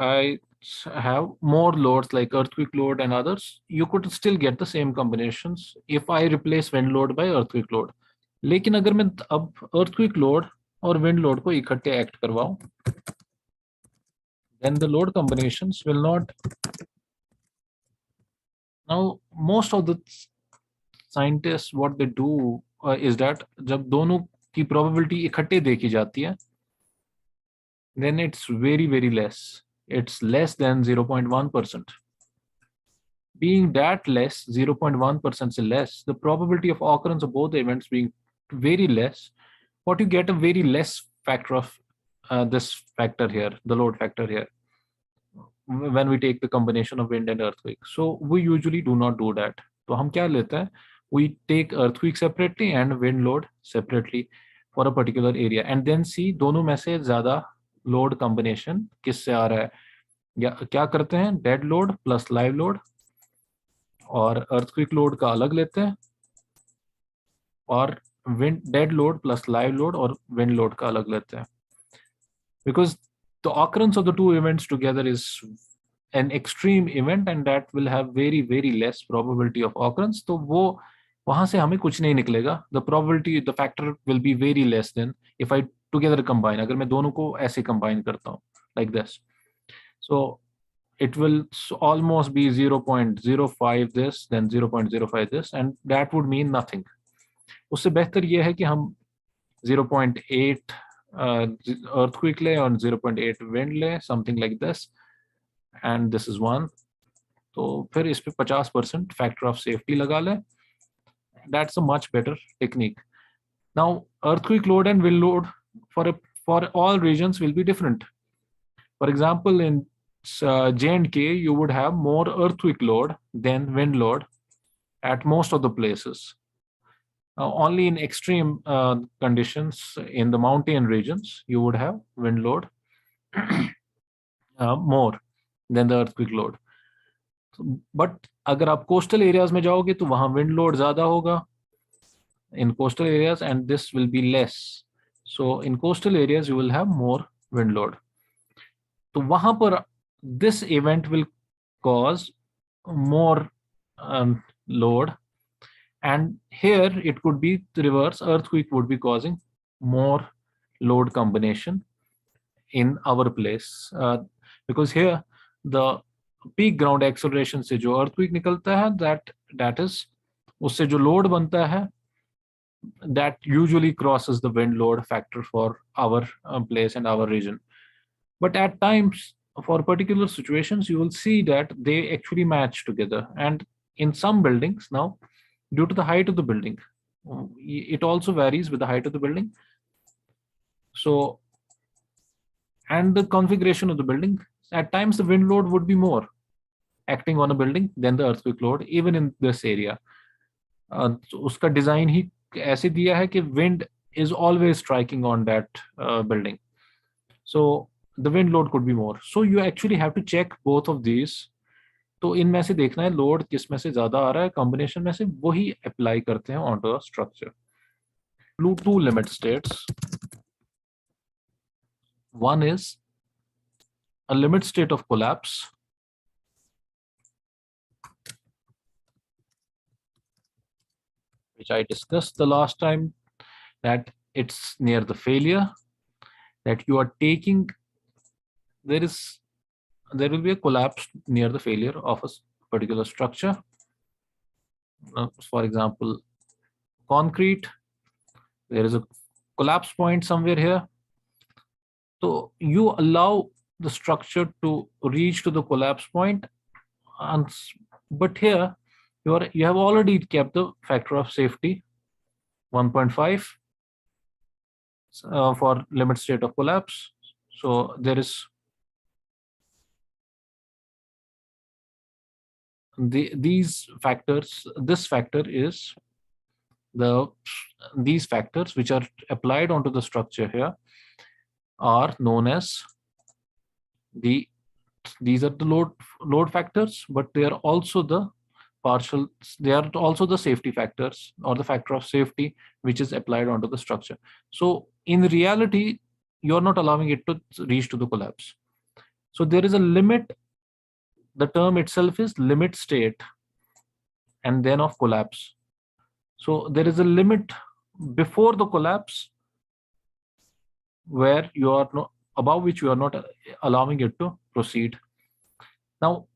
I have more loads like earthquake load and others, you could still get the same combinations if I replace wind load by earthquake load. लेकिन अगर मैं अब earthquake load और wind load को इकट्ठे act करवाऊं, then the load combinations will not. Now, most of the scientists, what they do is that जब दोनों की probability इकट्ठे देखी जाती है, then it's very, very less. It's less than 0.1%. Being that less, 0.1% less, the probability of occurrence of both the events being very less, what you get a very less factor of this factor here, the load factor here, when we take the combination of wind and earthquake. So we usually do not do that. तो हम क्या लेते हैं? We take earthquake separately and wind load separately for a particular area, and then see दोनों में से ज़्यादा load combination किससे आ रहा है, या क्या करते हैं, dead load plus live load, और earthquake load का अलग लेते हैं, और wind dead load plus live load और wind load का अलग लेते हैं, because the occurrence of the two events together is an extreme event and that will have very, very less probability of occurrence. तो वो वहां से हमें कुछ नहीं निकलेगा. The probability, the factor will be very less than if I together combine. अगर मैं दोनों को ऐसे combine करता हूँ like this, so it will almost be 0.05 this, then 0.05 this, and that would mean nothing. उससे बेहतर ये है कि हम 0.8 earthquake ले और 0.8 wind ले, something like this, and this is 1. तो फिर इस पे 50% factor of safety लगा ले. That's a much better technique. Now, earthquake load and wind load for all regions will be different. For example, in J&K, you would have more earthquake load than wind load at most of the places. Only in extreme conditions in the mountain regions, you would have wind load more than the earthquake load. But अगर आप coastal areas में जाओगे तो वहाँ wind load ज़्यादा होगा in coastal areas, and this will be less. So in coastal areas you will have more wind load. तो वहाँ पर this event will cause more load, and here it could be the reverse. Earthquake would be causing more load combination in our place, because here the peak ground acceleration से जो earthquake निकलता है, that is उससे जो load बनता है, that usually crosses the wind load factor for our place and our region. But at times, for particular situations, you will see that they actually match together. And in some buildings now, due to the height of the building, it also varies with the height of the building. So, and the configuration of the building, at times the wind load would be more acting on a building than the earthquake load, even in this area. So उसका design ही ऐसे दिया है कि wind is always striking on that building. So the wind load could be more. So you actually have to check both of these. तो इनमें से देखना है लोड किस में से ज्यादा आ रहा है, कॉम्बिनेशन में से वही अप्लाई करते हैं onto a structure. Two limit states. One is a limit state of collapse, which I discussed the last time, that it's near the failure, that you are taking, there will be a collapse near the failure of a particular structure. For example, concrete, there is a collapse point somewhere here. So you allow the structure to reach to the collapse point, but here you have already kept the factor of safety 1.5 for limit state of collapse. So there is these factors. This factor is these factors which are applied onto the structure here are known as these are the load factors, but they are also the safety factors, or the factor of safety which is applied onto the structure. So in reality, you're not allowing it to reach to the collapse. So there is a limit. The term itself is limit state and then of collapse. So there is a limit before the collapse where you are not, above which you are not allowing it to proceed. Now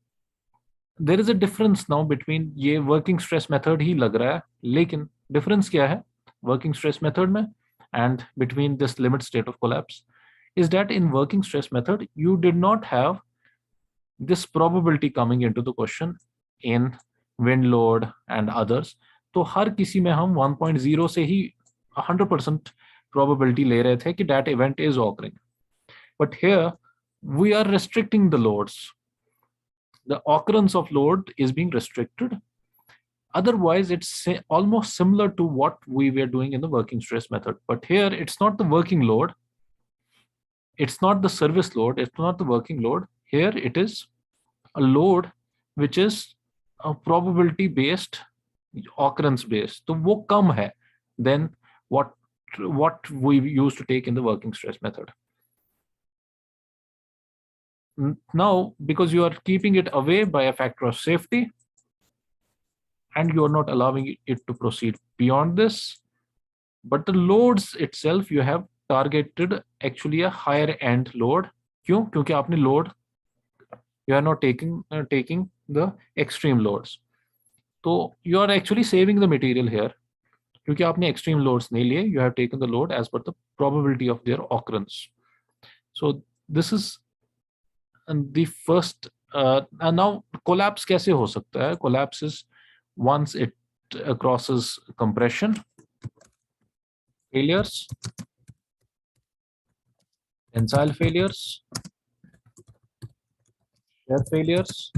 there is a difference now between ये working stress method ही लग रहा है, लेकिन difference क्या है working stress method में and between this limit state of collapse is that in working stress method you did not have this probability coming into the question in wind load and others. तो हर किसी में हम 1.0 से ही 100% probability ले रहे थे कि that event is occurring. But here we are restricting the loads. The occurrence of load is being restricted. Otherwise, it's almost similar to what we were doing in the working stress method. But here, it's not the working load. It's not the service load. It's not the working load. Here, it is a load which is a probability based, occurrence based. So, वो कम है than what we used to take in the working stress method. Now, because you are keeping it away by a factor of safety, and you are not allowing it to proceed beyond this, but the loads itself, you have targeted actually a higher end load. क्यों? क्योंकि आपने load, you are not taking the extreme loads. So you are actually saving the material here. क्योंकि आपने extreme loads नहीं लिए, you have taken the load as per the probability of their occurrence. So this is the first. And now collapse कैसे हो सकता है? Collapse is once it crosses compression, failures, tensile failures, shear failures,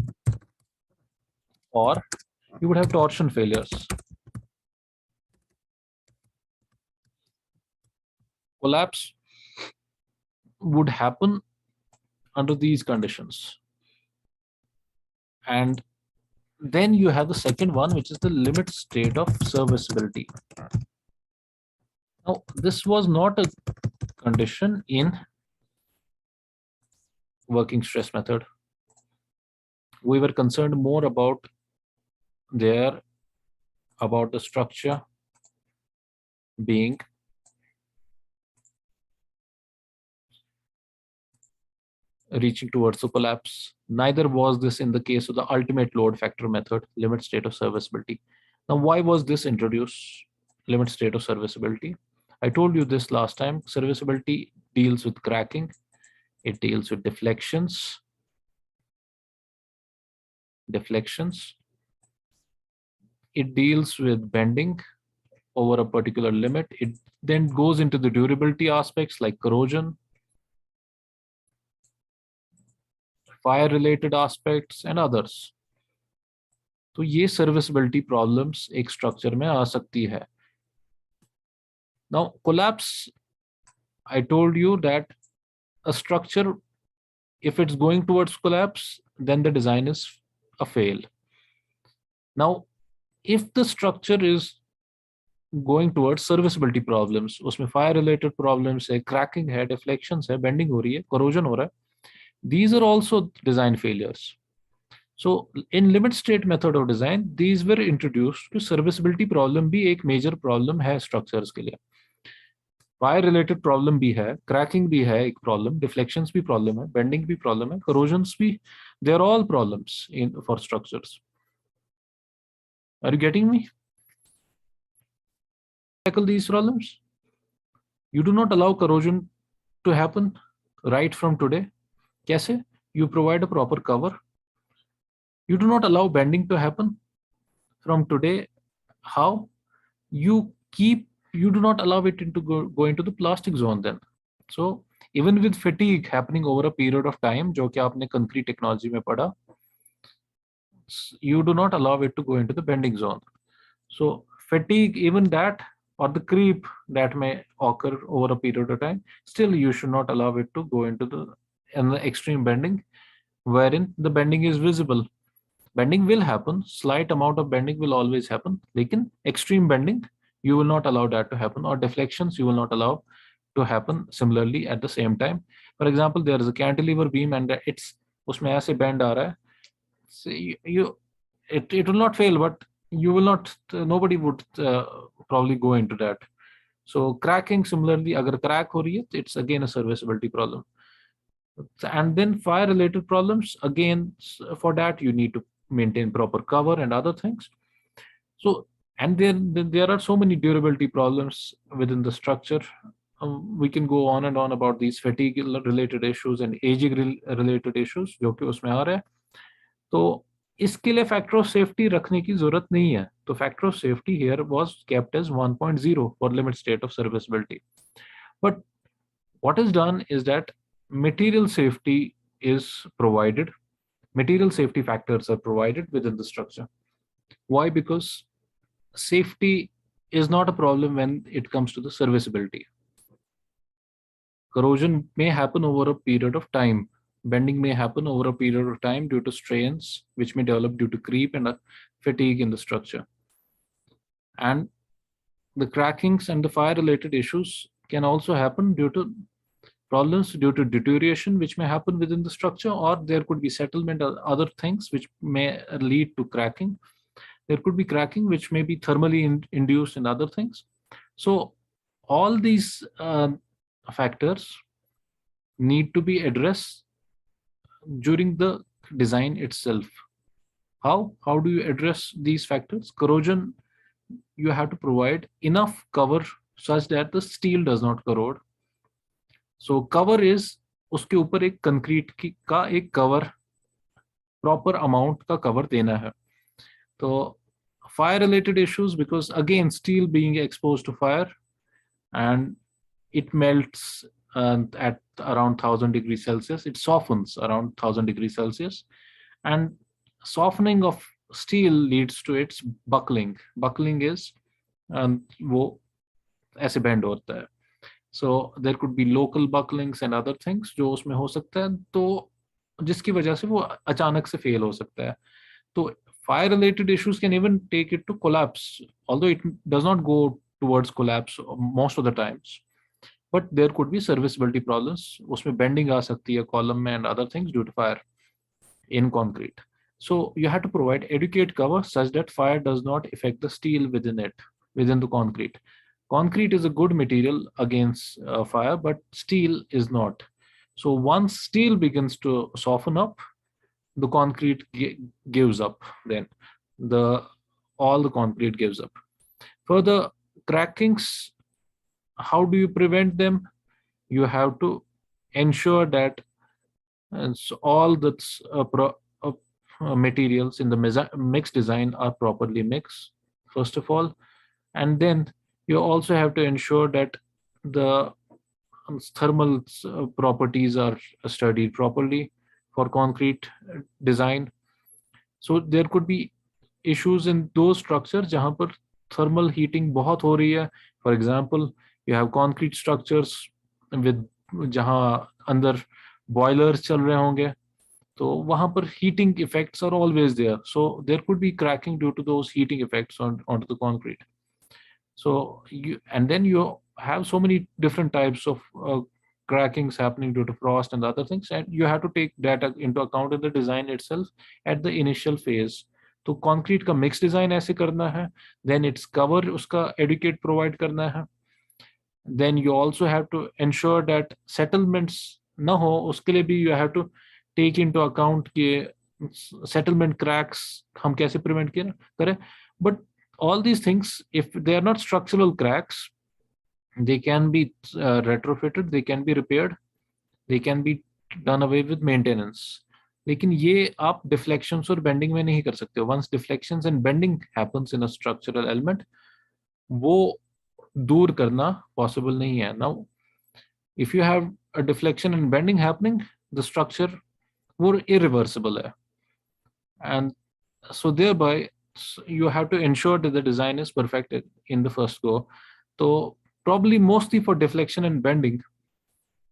or you would have torsion failures. Collapse would happen under these conditions. And then you have the second one, which is the limit state of serviceability. Now, this was not a condition in working stress method. We were concerned more about the structure being reaching towards the collapse. Neither was this in the case of the ultimate load factor method, limit state of serviceability. Now, why was this introduced, limit state of serviceability? I told you this last time. Serviceability deals with cracking. It deals with deflections. It deals with bending over a particular limit. It then goes into the durability aspects like corrosion, fire related aspects and others. तो ये serviceability problems एक structure में आ सकती है. Now collapse, I told you that a structure, if it's going towards collapse, then the design is a fail. Now, if the structure is going towards serviceability problems, उसमें fire related problems है, cracking है, deflections है, bending हो रही है, corrosion हो रहा है, these are also design failures. So in limit state method of design, these were introduced to serviceability problem भी एक major problem है structures के लिए. Fire related problem भी है, cracking भी है एक problem, deflections भी problem है, bending भी problem है, corrosions भी, they are all problems for structures. Are you getting me? Tackle these problems. You do not allow corrosion to happen right from today. कैसे? You provide a proper cover. You do not allow bending to happen from today. How? You do not allow it to go into the plastic zone then. So even with fatigue happening over a period of time, जो कि आपने concrete technology में पढ़ा, you do not allow it to go into the bending zone. So fatigue, even that, or the creep that may occur over a period of time, still you should not allow it to go into the extreme bending, wherein the bending is visible. Bending will happen, slight amount of bending will always happen, लेकिन extreme bending, you will not allow that to happen, or deflections you will not allow to happen similarly at the same time. For example, there is a cantilever beam and it's उसमें ऐसे bend आ रहा है, so it will not fail, but you will not, nobody would probably go into that. So cracking similarly, अगर crack हो रही है, it's again a serviceability problem. And then fire related problems, again, for that you need to maintain proper cover and other things. So, and then there are so many durability problems within the structure. We can go on and on about these fatigue related issues and aging related issues जो कि उसमें आ रहे हैं. तो इसके लिए factor of safety रखने की जरूरत नहीं है. तो factor of safety here was kept as 1.0 for limit state of serviceability. But what is done is that material safety is provided, material safety factors are provided within the structure. Why? Because safety is not a problem when it comes to the serviceability. Corrosion may happen over a period of time. Bending may happen over a period of time due to strains which may develop due to creep and fatigue in the structure. And the crackings and the fire related issues can also happen due to problems due to deterioration which may happen within the structure, or there could be settlement or other things which may lead to cracking. There could be cracking which may be thermally induced and other things. So all these factors need to be addressed during the design itself. How do you address these factors? Corrosion, you have to provide enough cover such that the steel does not corrode. So cover is उसके ऊपर एक concrete का एक cover, proper amount का cover देना है. तो fire related issues, because again steel being exposed to fire and it melts at around 1000 degrees Celsius, it softens around 1000 degrees Celsius, and softening of steel leads to its buckling. Buckling is वो ऐसे bend होता है. So there could be local bucklings and other things जो उसमें हो सकता है, तो जिसकी वजह से वो अचानक से फेल हो सकता है. तो fire related issues can even take it to collapse, although it does not go towards collapse most of the times, but there could be serviceability problems. उसमें bending आ सकती है column में and other things due to fire in concrete. So you have to provide adequate cover such that fire does not affect the steel within the concrete. Concrete is a good material against fire, but steel is not. So once steel begins to soften up, the concrete gives up. Then all the concrete gives up. Further, crackings, how do you prevent them? You have to ensure that all the materials in the mix design are properly mixed, first of all, and then you also have to ensure that the thermal properties are studied properly for concrete design. So there could be issues in those structures जहाँ पर thermal heating बहुत हो रही है. For example, you have concrete structures with जहाँ अंदर boilers चल रहे होंगे, तो वहाँ पर heating effects are always there. So there could be cracking due to those heating effects onto the concrete. So and then you have so many different types of crackings happening due to frost and other things, and you have to take that into account in the design itself at the initial phase. तो concrete का mix design ऐसे करना है, then its cover उसका adequate provide करना है. Then you also have to ensure that settlements ना हो, उसके लिए भी you have to take into account कि settlement cracks हम कैसे prevent करें. But all these things, if they are not structural cracks, they can be retrofitted, they can be repaired, they can be done away with maintenance. लेकिन ये आप deflections और bending में नहीं कर सकते. Once deflections and bending happens in a structural element, वो दूर करना possible नहीं है. Now, if you have a deflection and bending happening, the structure वो irreversible है, and so thereby you have to ensure that the design is perfected in the first go. So probably mostly for deflection and bending,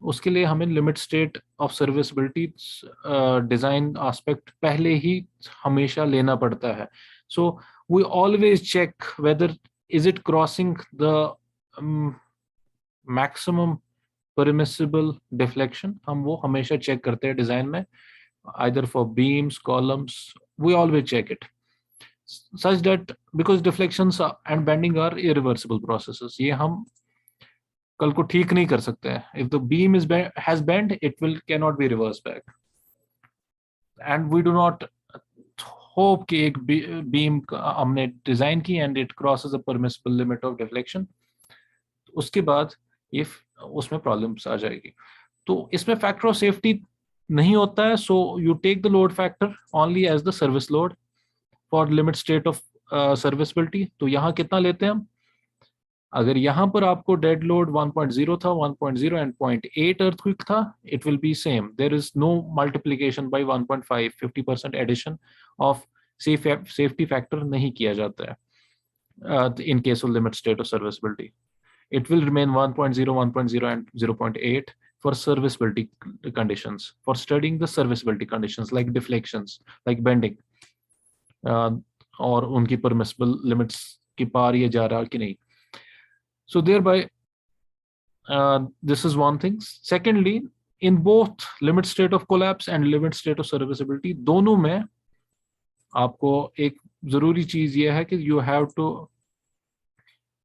उसके लिए हमें limit state of serviceability design aspect पहले ही हमेशा लेना पड़ता है. So we always check whether is it crossing the maximum permissible deflection हम वो हमेशा चेक करते हैं डिजाइन में, either for beams, columns, we always check it such that because deflections and bending are irreversible processes. ये हम कल को ठीक नहीं कर सकते हैं. If the beam has bent, it will cannot be reversed back. And we do not hope कि एक beam हमने डिजाइन की and it crosses a permissible limit of deflection. उसके बाद ये उसमें प्रॉब्लम्स आ जाएगी. तो इसमें फैक्टर ऑफ सेफ्टी नहीं होता है. So you take the load factor only as the service load for limit state of serviceability. तो यहाँ कितना लेते हैं हम? अगर यहाँ पर आपको डेड लोड 1.0 था, 1.0 एंड 0.8 अर्थक्वेक था, it will be same. There is no multiplication by 1.5. 50% addition of safety factor नहीं किया जाता है in case of limit state of serviceability. It will remain 1.0, 1.0 and 0.8 for serviceability conditions, for studying the serviceability conditions like deflections, like bending, और उनकी permissible limits की पार ये जा रहा है कि नहीं. So thereby, this is one thing. Secondly, in both limit state of collapse and limit state of serviceability, दोनों में आपको एक जरूरी चीज ये है कि you have to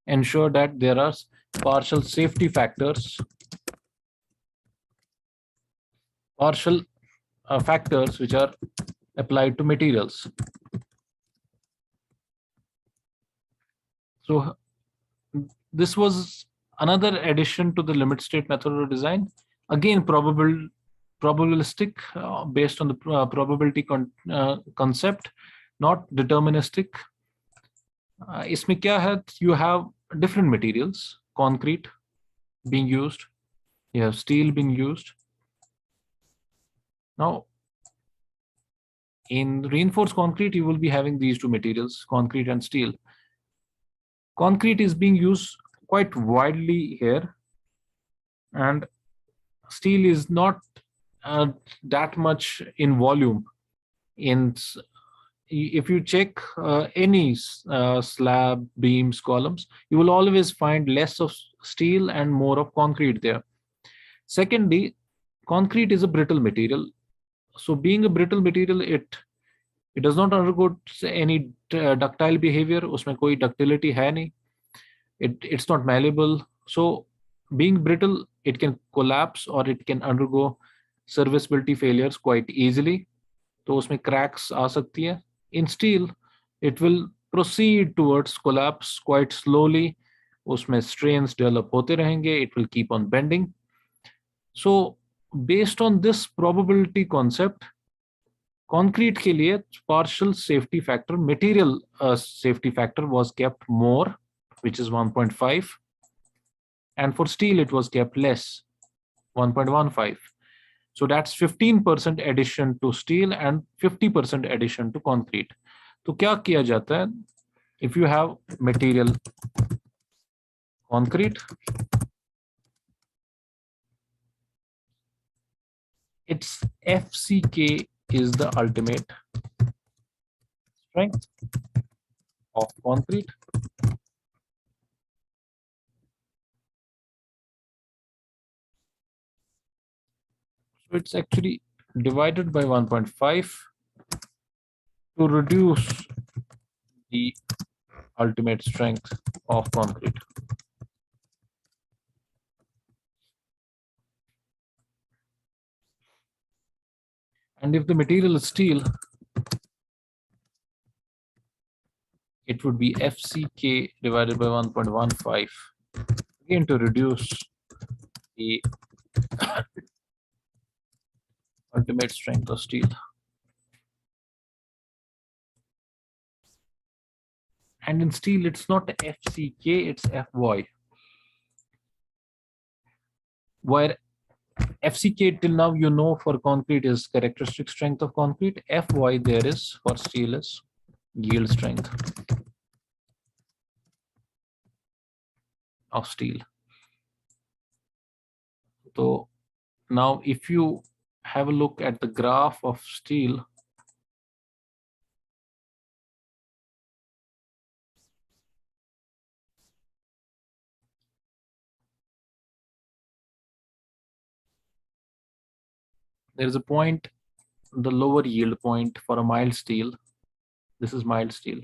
ensure that there are partial safety factors, which are applied to materials. So this was another addition to the limit state method of design. Again, probabilistic, based on the probability concept, not deterministic. इसमें क्या है? You have different materials, concrete being used, you have steel being used. Now, in reinforced concrete, you will be having these two materials, concrete and steel. Concrete is being used quite widely here, and steel is not that much in volume. If you check any slab, beams, columns, you will always find less of steel and more of concrete there. Secondly, concrete is a brittle material. So being a brittle material, it does not undergo any ductile behavior. उसमें कोई ductility है नहीं. It's not malleable. So being brittle, it can collapse or it can undergo serviceability failures quite easily. तो उसमें cracks आ सकती है. In steel, it will proceed towards collapse quite slowly. उसमें strains develop होते रहेंगे. It will keep on bending. So based on this probability concept, concrete के लिए partial safety factor, material safety factor was kept more, which is 1.5, and for steel it was kept less, 1.15. So that's 15% addition to steel and 50% addition to concrete. तो क्या किया जाता है? If you have material concrete, its FCK is the ultimate strength of concrete. So it's actually divided by 1.5 to reduce the ultimate strength of concrete. And if the material is steel, it would be FCK divided by 1.15, again to reduce the ultimate strength of steel. And in steel, it's not FCK, it's FY. Where FCK till now, you know, for concrete is characteristic strength of concrete. FY there is for steel is yield strength of steel. So now if you have a look at the graph of steel, there is a point, the lower yield point for a mild steel. This is mild steel.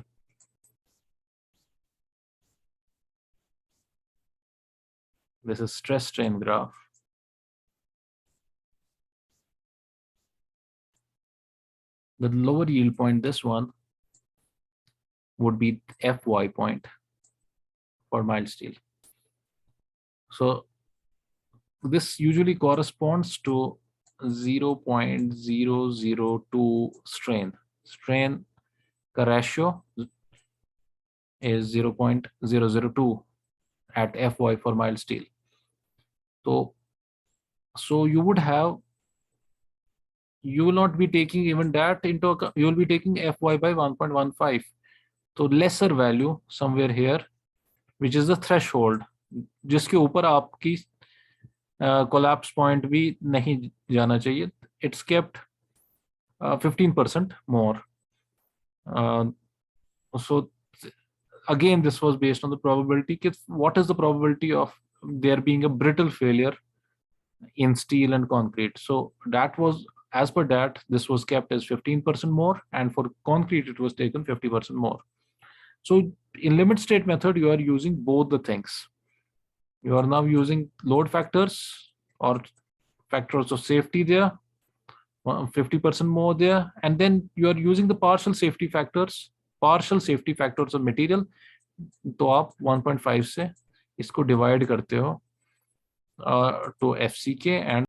This is stress strain graph. The lower yield point, this one, would be FY point for mild steel. So this usually corresponds to 0.002 strain. Strain ka ratio is 0.002 at FY for mild steel. So you will not be taking even that into account. You will be taking FY by 1.15. So lesser value somewhere here, which is the threshold, जिसके ऊपर आपकी collapse point भी नहीं जाना चाहिए. It's kept 15% more. So again, this was based on the probability. What is the probability of there being a brittle failure in steel and concrete? So that was, as per that, this was kept as 15% more, and for concrete it was taken 50% more. So in limit state method, you are using both the things. You are now using load factors or factors of safety there, 50% more there, and then you are using the partial safety factors of material. तो आप 1.5 से इसको divide करते हो to FCK and